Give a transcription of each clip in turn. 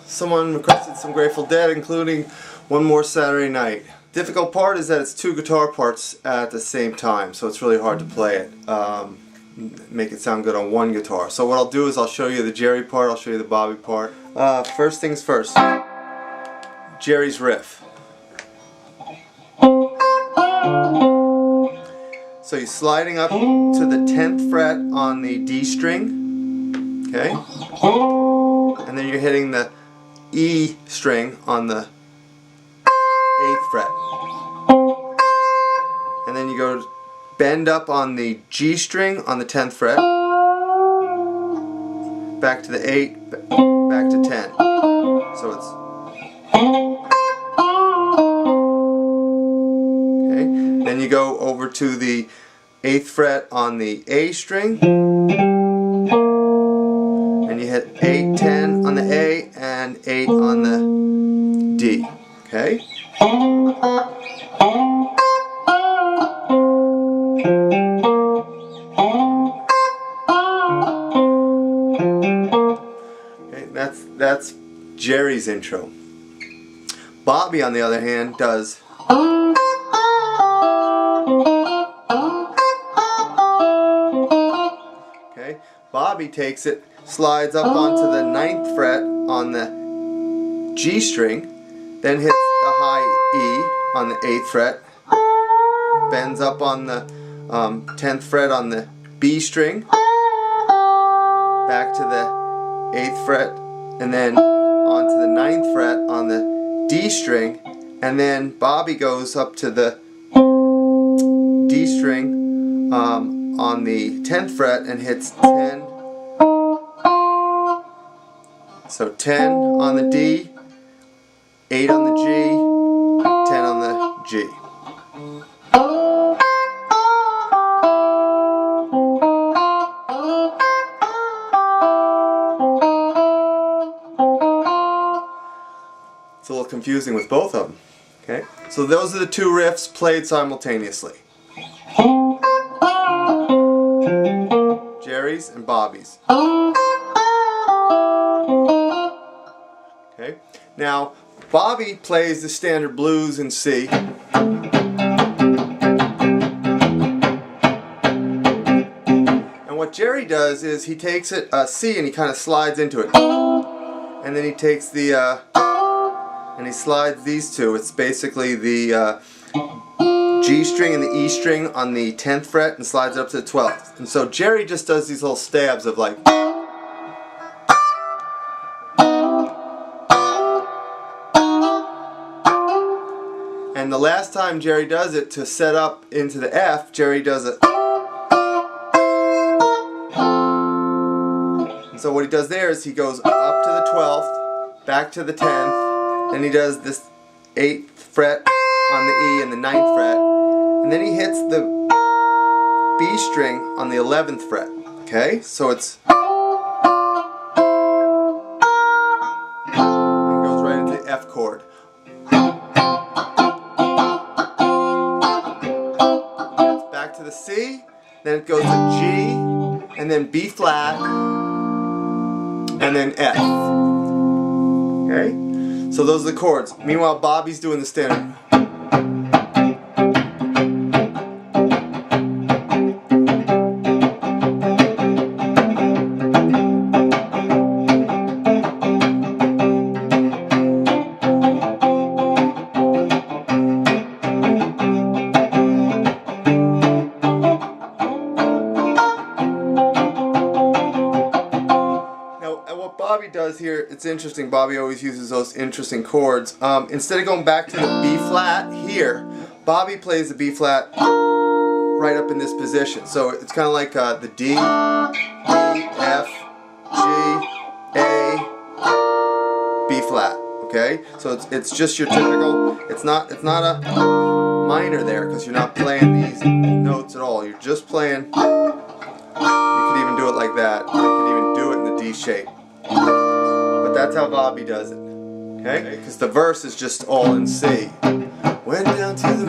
Someone requested some Grateful Dead, including One More Saturday Night. Difficult part is that it's two guitar parts at the same time, so it's really hard to play it, make it sound good on one guitar. So what I'll do is I'll show you the Jerry part, I'll show you the Bobby part. First things first, Jerry's riff. So you're sliding up to the 10th fret on the D string, okay? And then you're hitting the E string on the 8th fret. And then you go bend up on the G string on the 10th fret, back to the 8, back to 10. So it's okay. Then you go over to the 8th fret on the A string. And you hit 8, 10 on the A and 8 on the D. Okay? Okay, that's Jerry's intro. Bobby, on the other hand, does okay? Bobby takes it, slides up onto the 9th fret on the G string, then hits the high E on the 8th fret, bends up on the 10th fret on the B string, back to the 8th fret, and then onto the 9th fret on the D string, and then Bobby goes up to the D string on the 10th fret and hits 10. So 10 on the D, 8 on the G, 10 on the G. It's a little confusing with both of them. Okay? So those are the two riffs played simultaneously. Jerry's and Bobby's. Okay. Now, Bobby plays the standard blues in C. And what Jerry does is he takes it C and he kind of slides into it. And then he takes the and he slides these two. It's basically the G string and the E string on the 10th fret and slides it up to the 12th. And so Jerry just does these little stabs of like. And the last time Jerry does it, to set up into the F, Jerry does it. And so what he does there is he goes up to the 12th, back to the 10th, and he does this 8th fret on the E and the 9th fret, and then he hits the B string on the 11th fret. Okay, so it's and goes right into the F chord. Back to the C, then it goes to G, and then B flat, and then F. Okay, so those are the chords. Meanwhile, Bobby's doing the standard. Bobby does here, it's interesting. Bobby always uses those interesting chords. Instead of going back to the B flat here, Bobby plays the B flat right up in this position. So it's kind of like the D, E, F, G, A, B flat. Okay, so it's just your typical. It's not a minor there because you're not playing these notes at all. You're just playing. You could even do it like that. You could even do it in the D shape. But that's how Bobby does it. Okay, because the verse is just all in C. Went down to the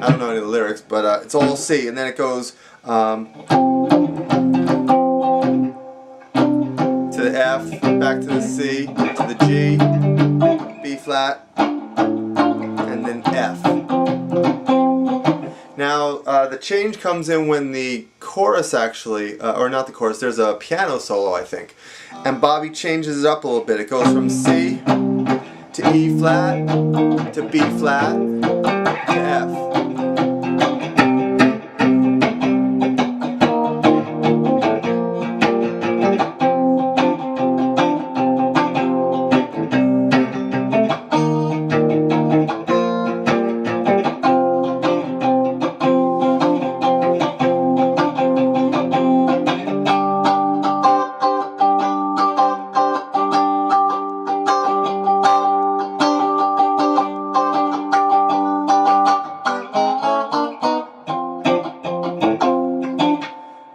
I don't know any of the lyrics, but it's all C, and then it goes to the F, back to the C, to the G, B flat, and then F. Now the change comes in when the chorus actually, or not the chorus, there's a piano solo I think, and Bobby changes it up a little bit. It goes from C to E flat, to B flat, to F.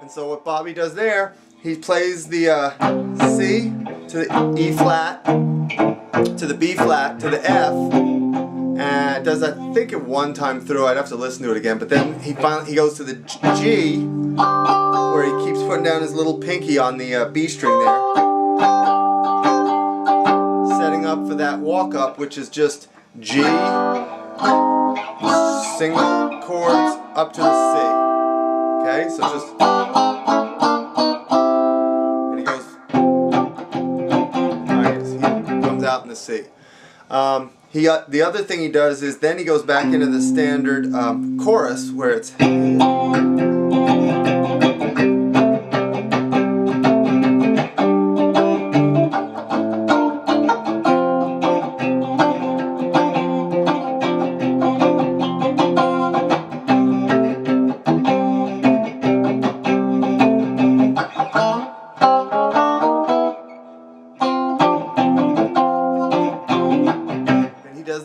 So what Bobby does there, he plays the C to the E flat, to the B flat, to the F, and does I think it one time through. I'd have to listen to it again. But then he goes to the G, where he keeps putting down his little pinky on the B string there, setting up for that walk up, which is just G, single chords up to the C. Okay, so just, and he goes, he comes out in the C. The other thing he does is then he goes back into the standard chorus where it's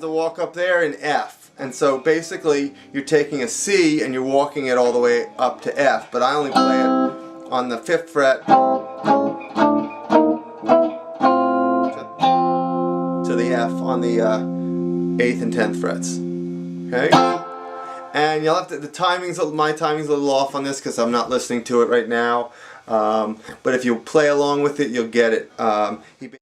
walk up there in F, and so basically you're taking a C and you're walking it all the way up to F, but I only play it on the 5th fret to the F on the 8th and 10th frets. Okay, and you'll have to, my timing's a little off on this because I'm not listening to it right now, but if you play along with it you'll get it.